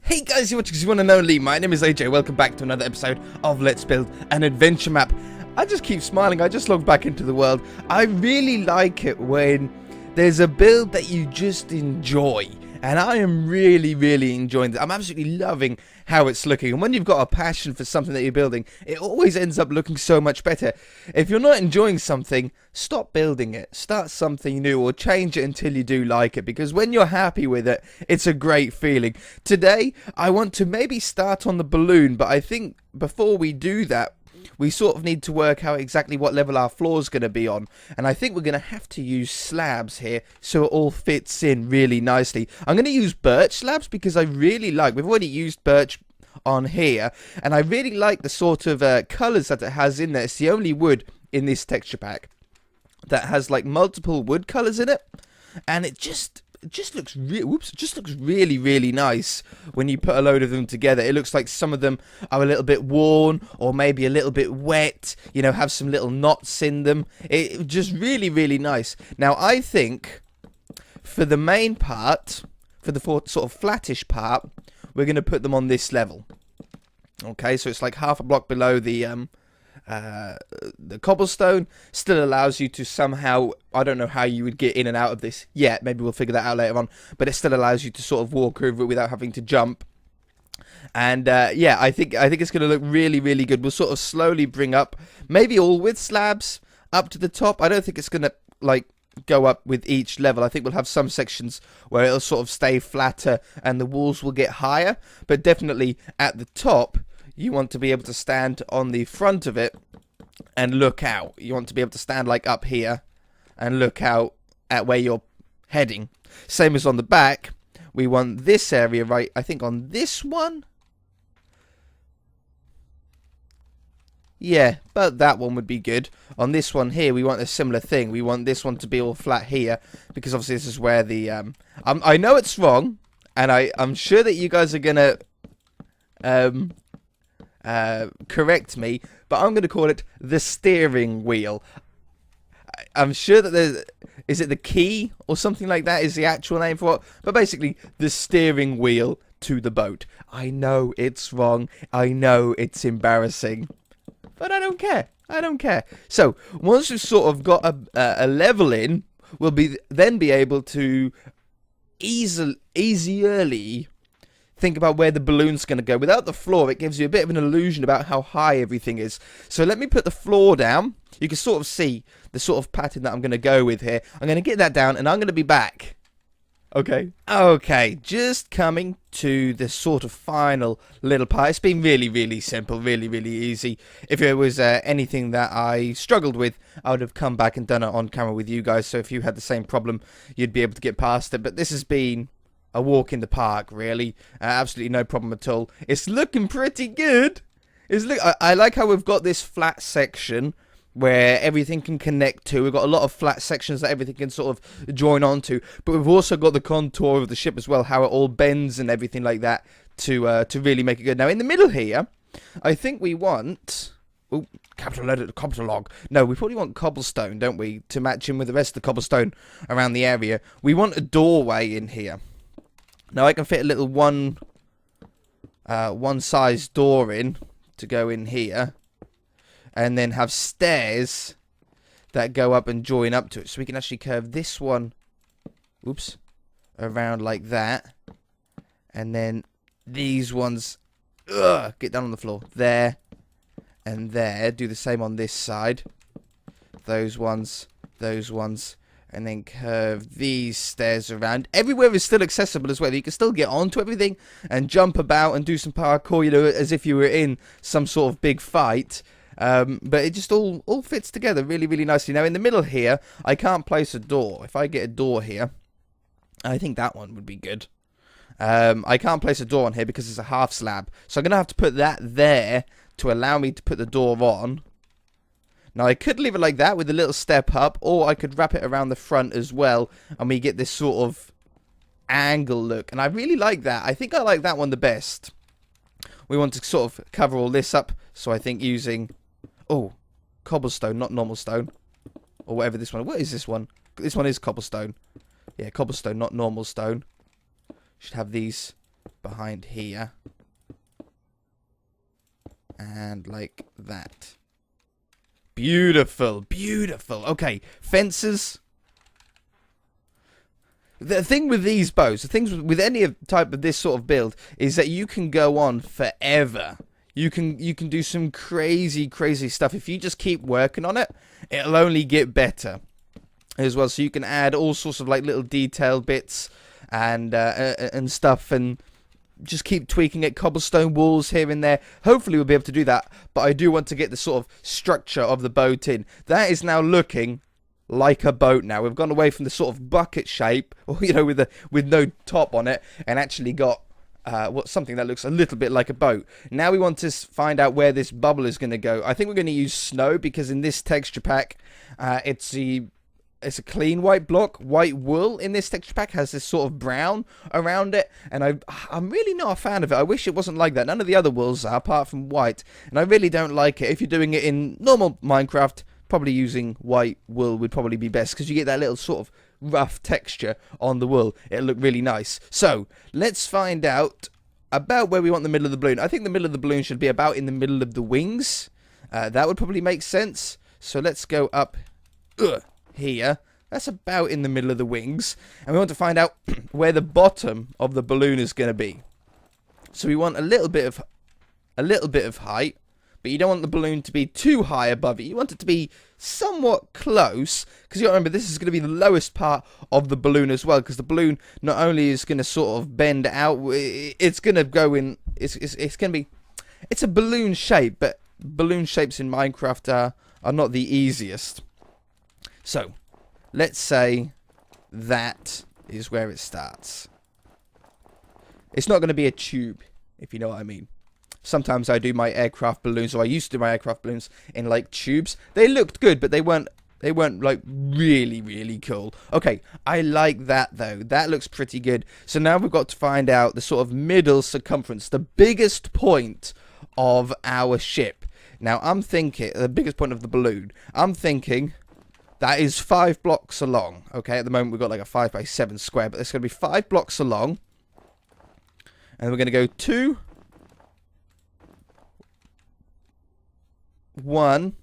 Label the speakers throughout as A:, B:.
A: Hey guys, you're watching One and Only. My name is AJ. Welcome back to another episode of Let's Build an Adventure Map. I just keep smiling. I just logged back into the world. I really like it when there's a build that you just enjoy. And I am really enjoying it. I'm absolutely loving how it's looking. And when you've got a passion for something that you're building, it always ends up looking so much better. If you're not enjoying something, stop building it. Start something new or change it until you do like it. Because when you're happy with it, it's a great feeling. Today, I want to maybe start on the balloon. But I think before we do that, we sort of need to work out exactly what level our floor is going to be on. And I think we're going to have to use slabs here so it all fits in really nicely. I'm going to use birch slabs because I really like, we've already used birch on here, and I really like the sort of colours that it has in there. It's the only wood in this texture pack that has like multiple wood colours in it, and it just looks really nice when you put a load of them together. It looks like some of them are a little bit worn or maybe a little bit wet, you know, have some little knots in them. It just really nice. Now I think for the main part, for the sort of flattish part, we're going to put them on this level. Okay, so it's like half a block below the cobblestone. Still allows you to somehow, I don't know how you would get in and out of this yet, maybe we'll figure that out later on, but it still allows you to sort of walk over it without having to jump. And yeah, I think it's going to look really good. We'll sort of slowly bring up, maybe all with slabs up to the top. I don't think it's going to like go up with each level. I think we'll have some sections where it'll sort of stay flatter and the walls will get higher, but definitely at the top you want to be able to stand on the front of it and look out. You want to be able to stand like up here and look out at where you're heading. Same as on the back. We want this area right, I think on this one. Yeah, but that one would be good. On this one here, we want a similar thing. We want this one to be all flat here, because obviously this is where the I know it's wrong, and I'm sure that you guys are gonna correct me, but I'm gonna call it the steering wheel. I'm sure that is it the key or something like that is the actual name for it, but basically the steering wheel to the boat. I know it's wrong. I know it's embarrassing. But I don't care. I don't care. So, once we've sort of got a level in, we'll then be able to easily think about where the balloon's going to go. Without the floor, it gives you a bit of an illusion about how high everything is. So let me put the floor down. You can sort of see the sort of pattern that I'm going to go with here. I'm going to get that down, and I'm going to be back. Okay, just coming to the sort of final little part. It's been really simple, really easy. If it was anything that I struggled with, I would have come back and done it on camera with you guys. So if you had the same problem, you'd be able to get past it. But this has been a walk in the park, really. Absolutely no problem at all. It's looking pretty good. I like how we've got this flat section where everything can connect to. We've got a lot of flat sections that everything can sort of join onto, but we've also got the contour of the ship as well, how it all bends and everything like that to really make it good. Now in the middle here, I think we want capital log. No, we probably want cobblestone, don't we, to match in with the rest of the cobblestone around the area. We want a doorway in here. Now I can fit a little one size door in to go in here, and then have stairs that go up and join up to it. So we can actually curve this one, around like that. And then these ones, get down on the floor. There and there. Do the same on this side. Those ones. And then curve these stairs around. Everywhere is still accessible as well. You can still get onto everything and jump about and do some parkour, you know, as if you were in some sort of big fight. But it just all fits together really nicely. Now in the middle here, I can't place a door. If I get a door here, I think that one would be good. I can't place a door on here because it's a half slab. So I'm going to have to put that there to allow me to put the door on. Now I could leave it like that with a little step up, or I could wrap it around the front as well, and we get this sort of angle look. And I really like that. I think I like that one the best. We want to sort of cover all this up, so I think using cobblestone, not normal stone, or whatever this one. What is this one? This one is cobblestone. Yeah, cobblestone, not normal stone. Should have these behind here. And like that. Beautiful, beautiful. Okay, fences. The thing with these bows, the things with any type of this sort of build, is that you can go on forever. You can do some crazy, crazy stuff. If you just keep working on it, it'll only get better as well. So you can add all sorts of like little detailed bits and stuff, and just keep tweaking it. Cobblestone walls here and there. Hopefully we'll be able to do that. But I do want to get the sort of structure of the boat in. That is now looking like a boat now. We've gone away from the sort of bucket shape, or you know, with no top on it, and actually got something that looks a little bit like a boat. Now we want to find out where this bubble is going to go. I think we're going to use snow, because in this texture pack, it's a clean white block. White wool in this texture pack has this sort of brown around it, and I'm really not a fan of it. I wish it wasn't like that. None of the other wools are, apart from white, and I really don't like it. If you're doing it in normal Minecraft, probably using white wool would probably be best, because you get that little sort of rough texture on the wool. It'll look really nice. So let's find out about where we want the middle of the balloon. I think the middle of the balloon should be about in the middle of the wings. That would probably make sense. So let's go up here. That's about in the middle of the wings, and we want to find out where the bottom of the balloon is going to be. So we want a little bit of height, but you don't want the balloon to be too high above it. You want it to be somewhat close, because you got to remember, this is going to be the lowest part of the balloon as well, because the balloon not only is going to sort of bend out, it's going to go in, it's going to be, it's a balloon shape, but balloon shapes in Minecraft are not the easiest. So let's say that is where it starts. It's not going to be a tube, if you know what I mean. Sometimes I do my aircraft balloons, or I used to do my aircraft balloons in like tubes. They looked good, but they weren't like really, really cool. Okay, I like that though. That looks pretty good. So now we've got to find out the sort of middle circumference, the biggest point of our ship. Now I'm thinking, the biggest point of the balloon, I'm thinking that is 5 blocks along. Okay, at the moment we've got like a 5x7 square, but it's going to be 5 blocks along. And we're going to go 2, 1,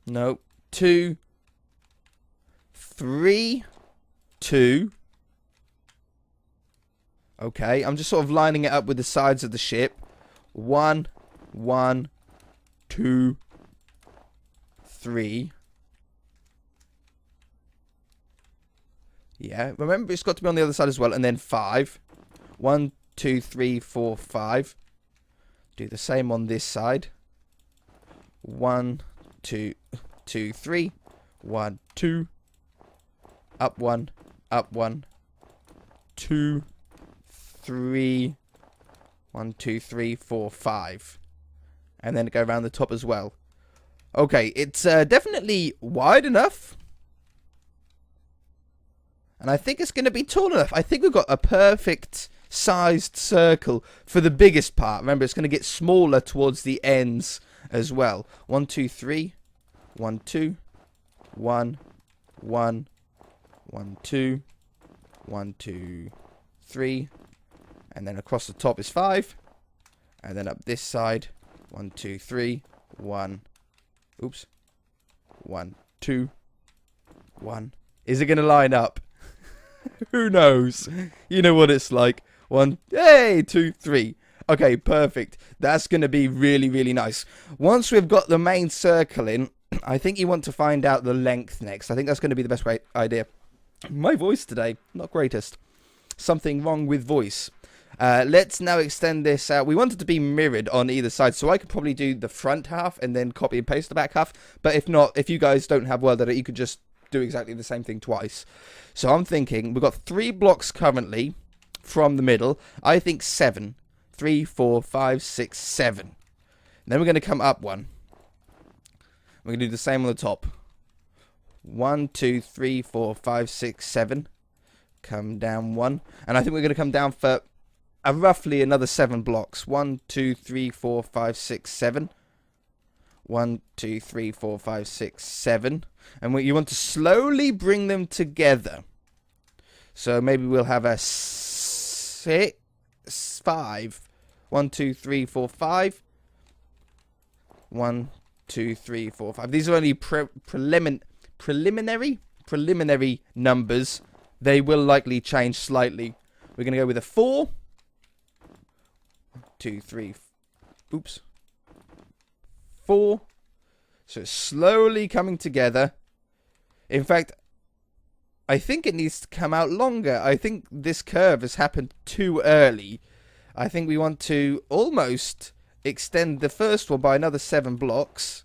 A: no, 2, 3, 2. Okay, I'm just sort of lining it up with the sides of the ship. 1, 1, 2, 3. Yeah, remember it's got to be on the other side as well, and then 5. 1, 2, 3, 4, 5. Do the same on this side. 1, 2, 2, 3. 1, 2. Up 1, up 1. 2, 3. 1, 2, 3, 4, 5. And then go around the top as well. Okay, it's definitely wide enough. And I think it's going to be tall enough. I think we've got a perfect sized circle for the biggest part. Remember, it's going to get smaller towards the ends as well. 1, 2, 3. 1, 2. 1, 1. 1, 2. 1, 2, 3. And then across the top is 5. And then up this side. 1, 2, 3. 1. Oops. 1, 2. 1. Is it going to line up? Who knows? You know what it's like. 1, hey, 2, 3. Okay, perfect. That's going to be really, really nice. Once we've got the main circle in, I think you want to find out the length next. I think that's going to be the best idea. My voice today, not greatest. Something wrong with voice. Let's now extend this out. We want it to be mirrored on either side, so I could probably do the front half and then copy and paste the back half. But if not, if you guys don't have word edit, you could just do exactly the same thing twice. So I'm thinking we've got 3 blocks currently from the middle. I think 7. 3, 4, 5, 6, 7. And then we're going to come up 1. We're going to do the same on the top. 1, 2, 3, 4, 5, 6, 7. Come down 1. And I think we're going to come down for roughly another 7 blocks. 1, 2, 3, 4, 5, 6, 7. 1, 2, 3, 4, 5, 6, 7. And you want to slowly bring them together. So maybe we'll have a 6. 5. 1, 2, 3, 4, 5. 1, 2, 3, 4, 5. These are only preliminary numbers. They will likely change slightly. We're going to go with a 4. 1, 2, 3. Oops. 4. So it's slowly coming together. In fact, I think it needs to come out longer. I think this curve has happened too early. I think we want to almost extend the first one by another 7 blocks.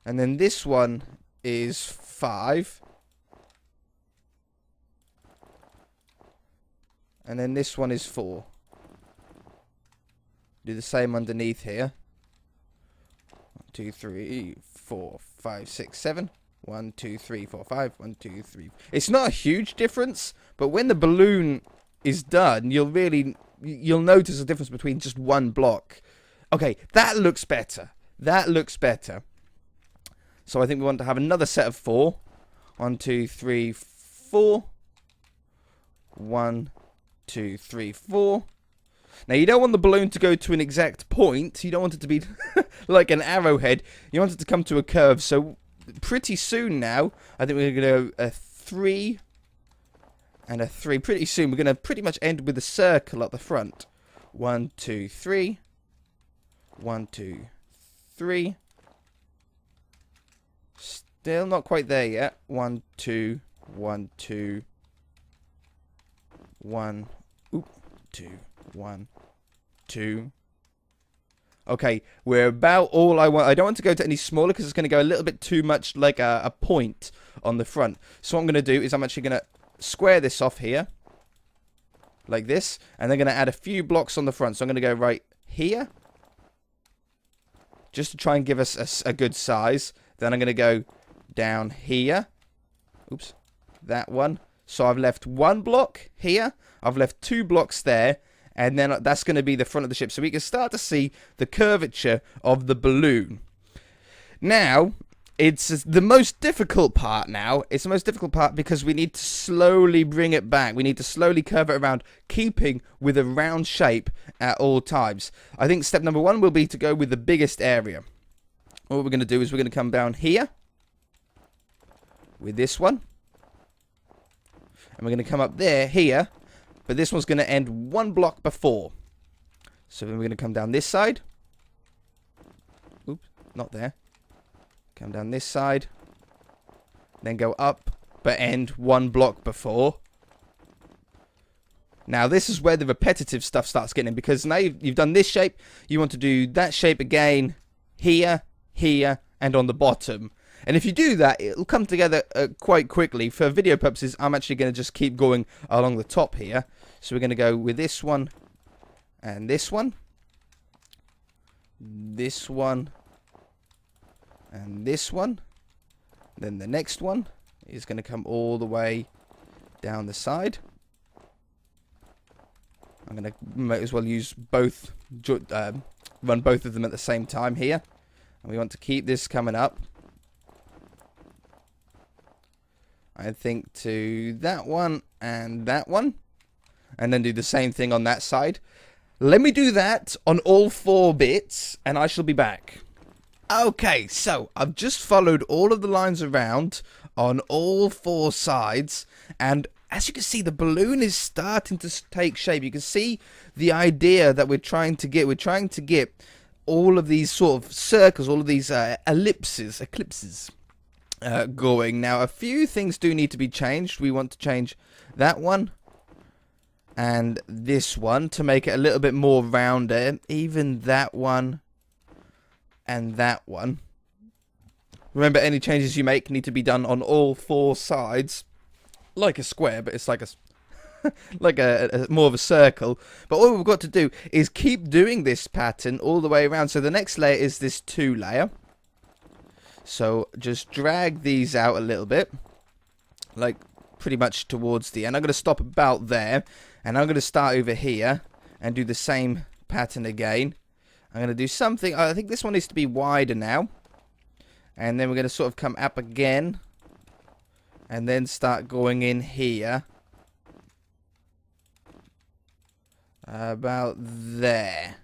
A: And then this one is 5. And then this one is 4. Do the same underneath here. 1, 2, 3, 4, 5, 6, 7. 1, 2, 3, 4, 5. 1, 2, 3. It's not a huge difference, but when the balloon is done, you'll notice a difference between just one block. Okay, that looks better. That looks better. So I think we want to have another set of 4. 1, 2, 3, 4. 1, 2, 3, 4. Now, you don't want the balloon to go to an exact point. You don't want it to be like an arrowhead. You want it to come to a curve. So, pretty soon now, I think we're going to go a 3 and a 3. Pretty soon, we're going to pretty much end with a circle at the front. 1, 2, 3. 1, 2, 3. Still not quite there yet. 1, 2, 1, 2. 1, 2, 1, 2. Okay, we're about all I want. I don't want to go to any smaller because it's going to go a little bit too much like a point on the front. So what I'm going to do is I'm actually going to square this off here. Like this. And then going to add a few blocks on the front. So I'm going to go right here. Just to try and give us a good size. Then I'm going to go down here. Oops. That one. So I've left 1 block here. I've left 2 blocks there. And then that's going to be the front of the ship. So we can start to see the curvature of the balloon. Now, it's the most difficult part now. It's the most difficult part because we need to slowly bring it back. We need to slowly curve it around, keeping with a round shape at all times. I think step number 1 will be to go with the biggest area. What we're going to do is we're going to come down here with this one. And we're going to come up there, here. But this one's going to end 1 block before. So then we're going to come down this side. Oops, not there. Come down this side. Then go up, but end 1 block before. Now, this is where the repetitive stuff starts getting in. Because now you've done this shape. You want to do that shape again. Here, here, and on the bottom. And if you do that, it'll come together quite quickly. For video purposes, I'm actually going to just keep going along the top here. So we're going to go with this one and this one. This one and this one. Then the next one is going to come all the way down the side. I'm going to might as well use both, run both of them at the same time here. And we want to keep this coming up. I think to that one and that one. And then do the same thing on that side. Let me do that on all 4 bits. And I shall be back. Okay, so I've just followed all of the lines around on all 4 sides. And as you can see, the balloon is starting to take shape. You can see the idea that we're trying to get. We're trying to get all of these sort of circles, all of these eclipses. Going. Now, a few things do need to be changed. We want to change that one and this one to make it a little bit more rounder. Even that one and that one. Remember, any changes you make need to be done on all 4 sides, like a square, but it's like a more of a circle. But all we've got to do is keep doing this pattern all the way around. So the next layer is this 2 layer. So just drag these out a little bit, like pretty much towards the end. I'm going to stop about there, and I'm going to start over here and do the same pattern again. I'm going to do something. I think this one needs to be wider now. And then we're going to sort of come up again, and then start going in here. About there.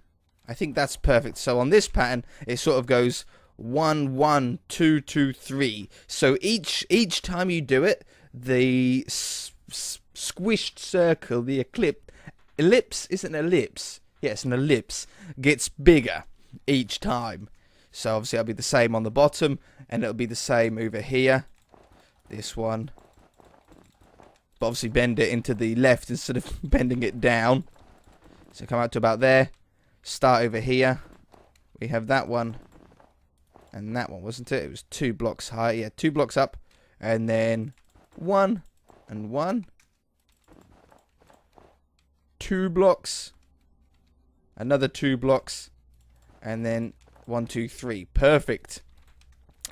A: I think that's perfect. So on this pattern, it sort of goes 1, 1, 2, 2, 3. So each time you do it, the squished circle, the ellipse isn't an ellipse. Yes, an ellipse gets bigger each time. So obviously it'll be the same on the bottom, and it'll be the same over here. This one. But obviously bend it into the left instead of bending it down. So come out to about there. Start over here. We have that one. And that one, wasn't it? It was 2 blocks high. Yeah, 2 blocks up. And then 1 and 1. 2 blocks. Another 2 blocks. And then 1, 2, 3. Perfect.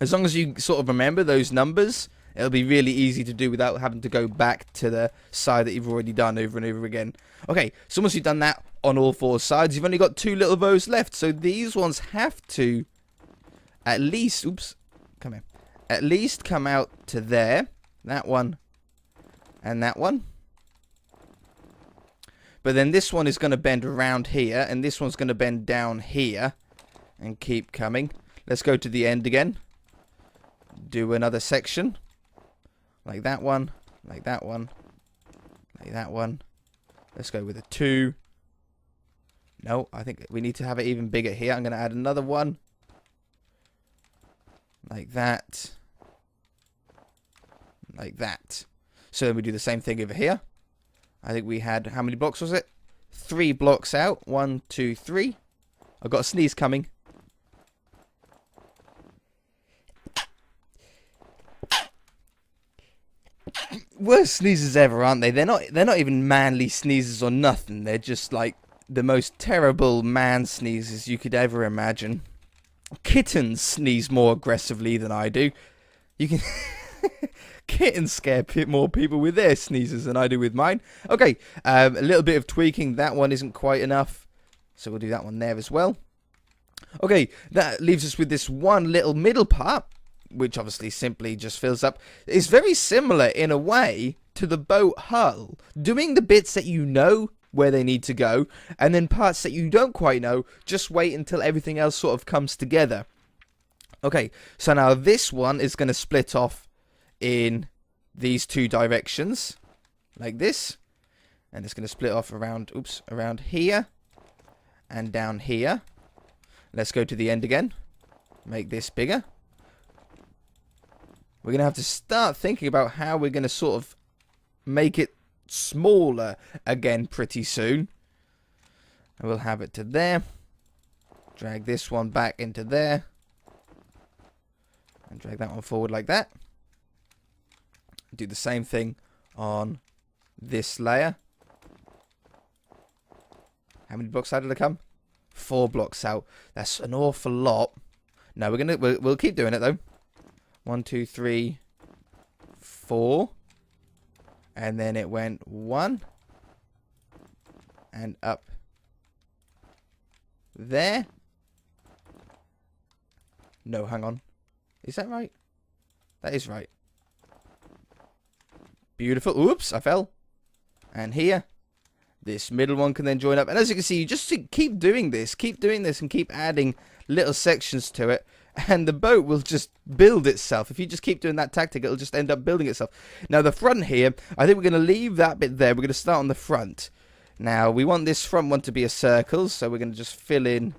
A: As long as you sort of remember those numbers, it'll be really easy to do without having to go back to the side that you've already done over and over again. Okay, so once you've done that on all 4 sides, you've only got 2 little bows left. So these ones have to at least, come here. At least come out to there. That one and that one. But then this one is going to bend around here, and this one's going to bend down here and keep coming. Let's go to the end again. Do another section. Like that one, like that one, like that one. Let's go with a 2. No, I think we need to have it even bigger here. I'm going to add another one. Like that. Like that. So then we do the same thing over here. I think we had, how many blocks was it? 3 blocks out. 1, 2, 3. I've got a sneeze coming. Worst sneezes ever, aren't they? They're not even manly sneezes or nothing. They're just like the most terrible man sneezes you could ever imagine. Kittens sneeze more aggressively than I do. You can kittens scare more people with their sneezes than I do with mine. Okay, a little bit of tweaking. That one isn't quite enough, so we'll do that one there as well. Okay, that leaves us with this one little middle part, which obviously simply just fills up. It's very similar in a way to the boat hull, doing the bits that you know where they need to go, and then parts that you don't quite know, just wait until everything else sort of comes together. Okay, so now this one is going to split off in these 2 directions, like this, and it's going to split off around, around here, and down here. Let's go to the end again, make this bigger. We're going to have to start thinking about how we're going to sort of make it smaller again pretty soon. And we'll have it to there. Drag this one back into there. And drag that one forward like that. Do the same thing on this layer. How many blocks out did it come? 4 blocks out. That's an awful lot. No, we'll keep doing it though. 1, 2, 3, 4. And then it went 1. And up. There. No, hang on. Is that right? That is right. Beautiful. Oops, I fell. And here. This middle one can then join up. And as you can see, you just keep doing this. Keep doing this and keep adding little sections to it. And the boat will just build itself. If you just keep doing that tactic, it'll just end up building itself. Now, the front here, I think we're going to leave that bit there. We're going to start on the front. Now, we want this front one to be a circle. So we're going to just fill in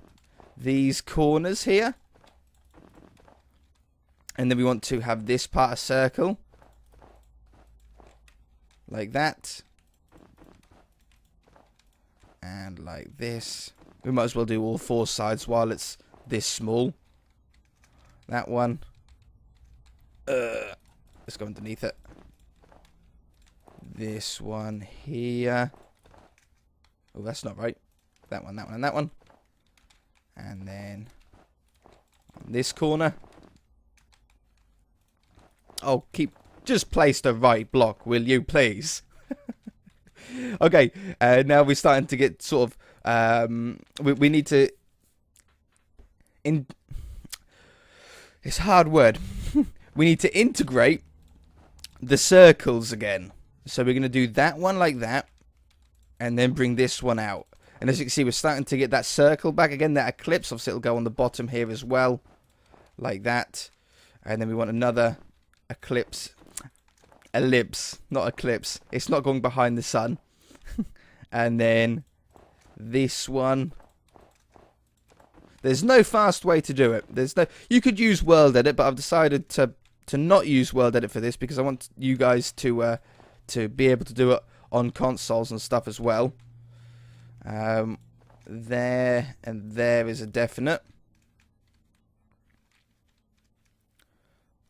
A: these corners here. And then we want to have this part a circle. Like that. And like this. We might as well do all 4 sides while it's this small. That one. Let's go underneath it. This one here. Oh, that's not right. That one, that one, and that one. And then on this corner. Oh, just place the right block, will you, please? Okay, now we're starting to get sort of, we need to, it's a hard word. We need to integrate the circles again. So we're going to do that one like that, and then bring this one out. And as you can see, we're starting to get that circle back again, that eclipse. Obviously, it'll go on the bottom here as well, like that. And then we want another eclipse. Ellipse, not eclipse. It's not going behind the sun. And then this one. There's no fast way to do it. There's no. You could use World Edit, but I've decided to not use World Edit for this because I want you guys to be able to do it on consoles and stuff as well. There and there is a definite.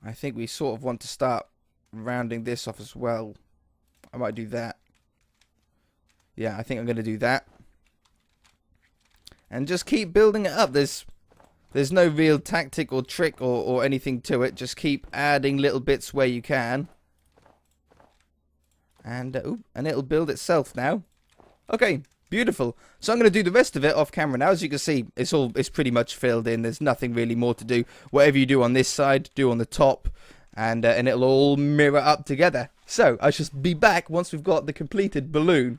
A: I think we sort of want to start rounding this off as well. I might do that. Yeah, I think I'm going to do that. And just keep building it up. There's no real tactic or trick or anything to it. Just keep adding little bits where you can. And it'll build itself now. Okay, beautiful. So I'm going to do the rest of it off camera now. As you can see, it's pretty much filled in. There's nothing really more to do. Whatever you do on this side, do on the top. And it'll all mirror up together. So I shall be back once we've got the completed balloon.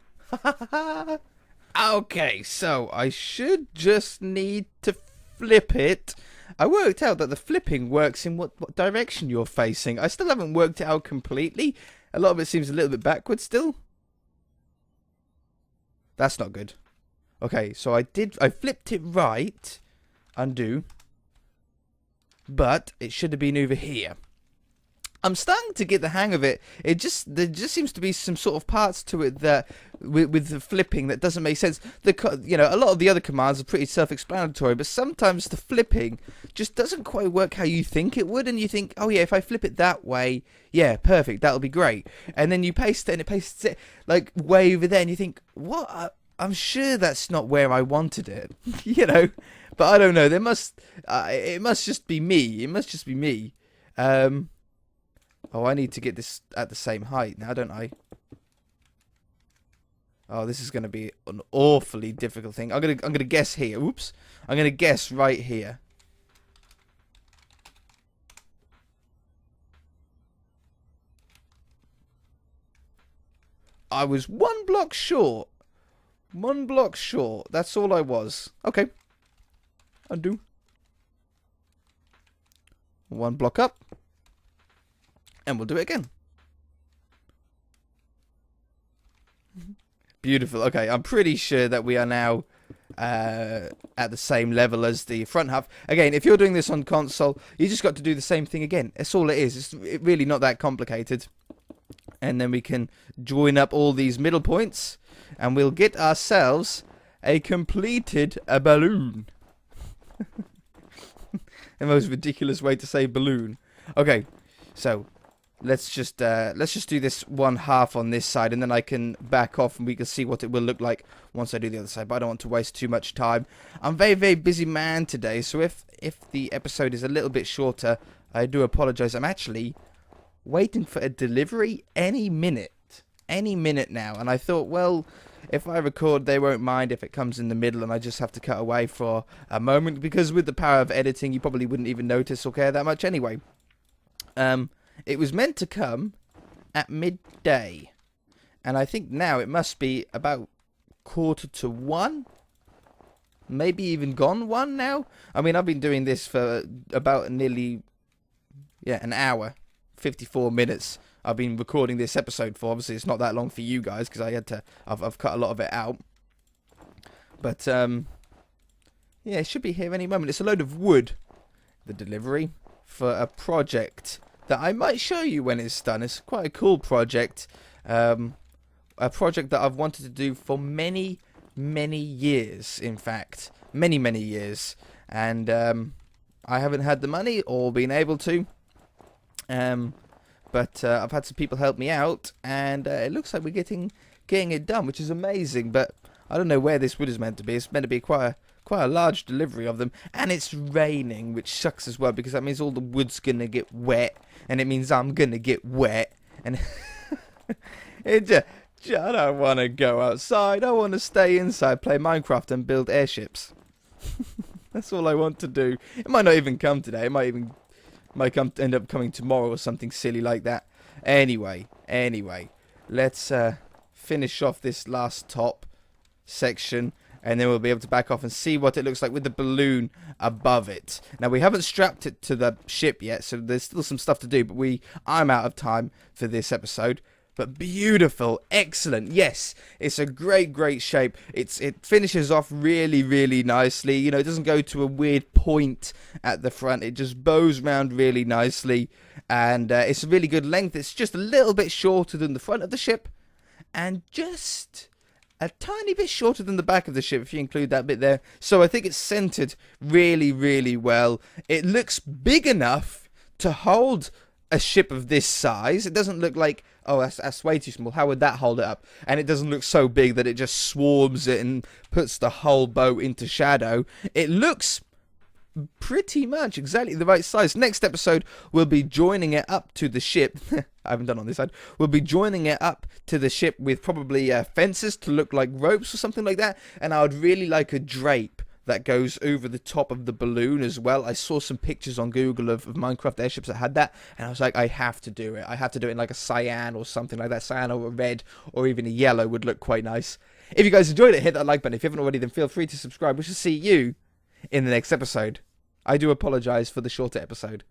A: Okay, so I should just need to flip it. I worked out that the flipping works in what direction you're facing. I still haven't worked it out completely. A lot of it seems a little bit backward still. That's not good. Okay, so I flipped it right. Undo. But it should have been over here. I'm starting to get the hang of it. There just seems to be some sort of parts to it that, with the flipping, that doesn't make sense. A lot of the other commands are pretty self-explanatory, but sometimes the flipping just doesn't quite work how you think it would, and you think, oh yeah, if I flip it that way, yeah, perfect, that'll be great. And then you paste it, and it pastes it like way over there, and you think, what? I'm sure that's not where I wanted it, But I don't know. It must just be me. It must just be me. Oh, I need to get this at the same height now, don't I? Oh, this is going to be an awfully difficult thing. I'm gonna guess here. Oops. I'm gonna guess right here. I was 1 block short. 1 block short. That's all I was. Okay. Undo. 1 block up. And we'll do it again. Beautiful. Okay, I'm pretty sure that we are now at the same level as the front half. Again, if you're doing this on console, you just got to do the same thing again. That's all it is. It's really not that complicated. And then we can join up all these middle points, and we'll get ourselves a completed balloon. The most ridiculous way to say balloon. Okay, so let's just do this 1/2 on this side, and then I can back off and we can see what it will look like once I do the other side. But I don't want to waste too much time. I'm a very, very busy man today, so if the episode is a little bit shorter, I do apologize. I'm actually waiting for a delivery any minute now, and I thought, well, if I record, they won't mind if it comes in the middle and I just have to cut away for a moment, because with the power of editing, you probably wouldn't even notice or care that much anyway. It was meant to come at midday, and I think now it must be about 1:45, maybe even gone 1 now. I mean, I've been doing this for about nearly, an hour, 54 minutes. I've been recording this episode for. Obviously, it's not that long for you guys because I've cut a lot of it out. But it should be here any moment. It's a load of wood, the delivery for a project that I might show you when it's done. It's quite a cool project. A project that I've wanted to do for many, many years, in fact. Many, many years. And I haven't had the money or been able to. But I've had some people help me out, and it looks like we're getting it done, which is amazing. But I don't know where this wood is meant to be. It's meant to be quite a large delivery of them, and it's raining, which sucks as well, because that means all the wood's gonna get wet, and it means I'm gonna get wet, and I don't want to go outside. I want to stay inside, play Minecraft, and build airships. That's all I want to do. It might not even come today. It might end up coming tomorrow or something silly like that. Anyway, let's finish off this last top section, and then we'll be able to back off and see what it looks like with the balloon above it. Now, we haven't strapped it to the ship yet, so there's still some stuff to do, but I'm out of time for this episode. But beautiful, excellent. Yes, it's a great shape. It finishes off really, really nicely. You know, it doesn't go to a weird point at the front. It just bows round really nicely, and it's a really good length. It's just a little bit shorter than the front of the ship, and just a tiny bit shorter than the back of the ship, if you include that bit there. So I think it's centered really, really well. It looks big enough to hold a ship of this size. It doesn't look like, oh, that's way too small. How would that hold it up? And it doesn't look so big that it just swarms it and puts the whole boat into shadow. It looks pretty much exactly the right size. Next episode, we'll be joining it up to the ship. I haven't done on this side. We'll be joining it up to the ship with probably fences to look like ropes or something like that. And I would really like a drape that goes over the top of the balloon as well. I saw some pictures on Google of Minecraft airships that had that, and I was like, I have to do it. I have to do it in like a cyan or something like that. Cyan or a red or even a yellow would look quite nice. If you guys enjoyed it, hit that like button. If you haven't already, then feel free to subscribe. We shall see you in the next episode. I do apologize for the shorter episode.